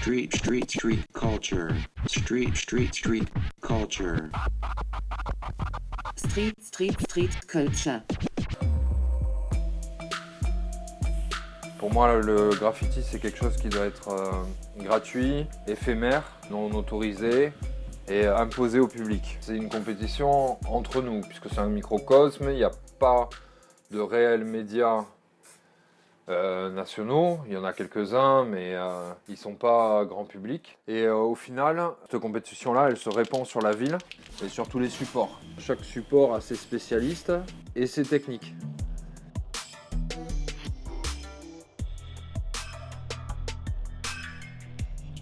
Street culture. Street culture. Street culture. Pour moi, le graffiti, c'est quelque chose qui doit être gratuit, éphémère, non autorisé et imposé au public. C'est une compétition entre nous, puisque c'est un microcosme, il n'y a pas de réels médias nationaux. Il y en a quelques-uns, mais ils ne sont pas grand public. Et au final, cette compétition-là, elle se répand sur la ville et sur tous les supports. Chaque support a ses spécialistes et ses techniques.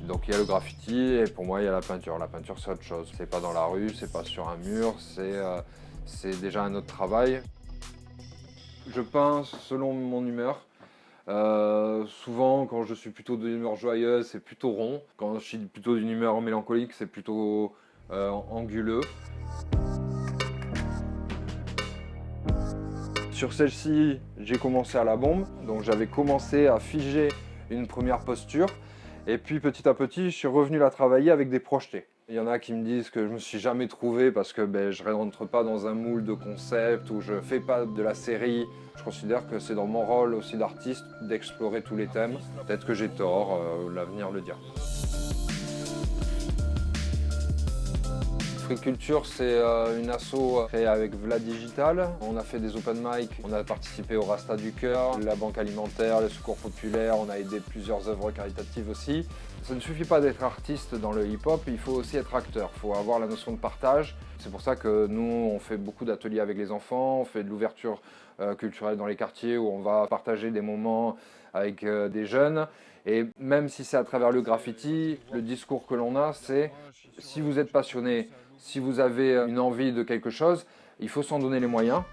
Donc il y a le graffiti et pour moi il y a la peinture. La peinture c'est autre chose. C'est pas dans la rue, c'est pas sur un mur, c'est déjà un autre travail. Je peins selon mon humeur. Souvent quand je suis plutôt d'une humeur joyeuse c'est plutôt rond. Quand je suis plutôt d'une humeur mélancolique c'est plutôt anguleux. Sur celle-ci j'ai commencé à la bombe. Donc j'avais commencé à figer une première posture. Et puis petit à petit, je suis revenu la travailler avec des projetés. Il y en a qui me disent que je me suis jamais trouvé parce que je ne rentre pas dans un moule de concept ou je ne fais pas de la série. Je considère que c'est dans mon rôle aussi d'artiste d'explorer tous les thèmes. Peut-être que j'ai tort, l'avenir le dira. Free Culture, c'est une asso créée avec Vlad Digital. On a fait des open mic, on a participé au Rasta du Cœur, la Banque Alimentaire, le Secours Populaire, on a aidé plusieurs œuvres caritatives aussi. Ça ne suffit pas d'être artiste dans le hip-hop, il faut aussi être acteur, il faut avoir la notion de partage. C'est pour ça que nous, on fait beaucoup d'ateliers avec les enfants, on fait de l'ouverture culturelle dans les quartiers où on va partager des moments avec des jeunes. Et même si c'est à travers le graffiti, le discours que l'on a, c'est si vous êtes passionné, si vous avez une envie de quelque chose, il faut s'en donner les moyens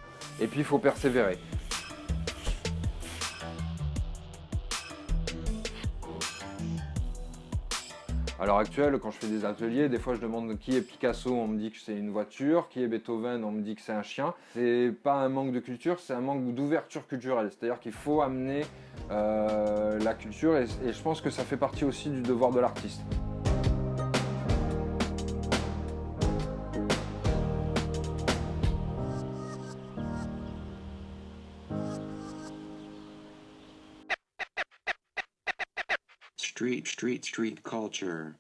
et puis il faut persévérer. À l'heure actuelle, quand je fais des ateliers, des fois je demande qui est Picasso, on me dit que c'est une voiture, qui est Beethoven, on me dit que c'est un chien. C'est pas un manque de culture, c'est un manque d'ouverture culturelle. C'est-à-dire qu'il faut amener la culture et je pense que ça fait partie aussi du devoir de l'artiste. Street culture.